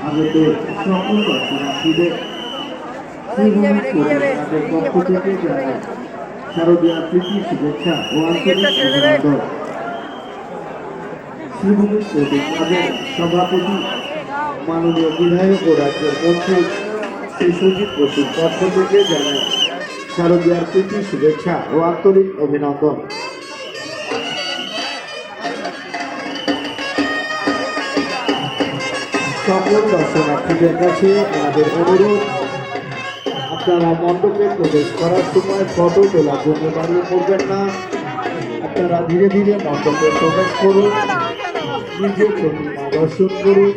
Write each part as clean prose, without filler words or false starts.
আমাদের সকল দর্শনার্থীদের পক্ষ থেকে জানাই শারদীয়া প্রীতি শুভেচ্ছা ও আন্তরিক অভিনন্দন। শ্রীভূমি স্পোর্টিং ক্লাবের সভাপতি মাননীয় বিধায়ক ও রাজ্যের মন্ত্রী শ্রী সুজিত বসুর পক্ষ থেকে জানাই শারদীয়ার প্রীতি শুভেচ্ছা ও আন্তরিক অভিনন্দন। সকল দর্শনার্থীদের কাছে আমাদের অনুরোধ, আপনারা মণ্ডপে প্রবেশ করার সময় ফটো তোলার জন্য দাঁড়িয়ে পড়বেন না। আপনারা ধীরে ধীরে মণ্ডপে প্রবেশ করুন, নিজের প্রতিমা দর্শন করুন,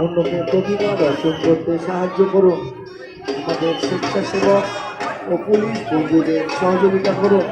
অন্যকে প্রতিমা দর্শন করতে সাহায্য করুন। আমাদের স্বেচ্ছাসেবক ও পুলিশ বন্ধুদের সহযোগিতা করুন।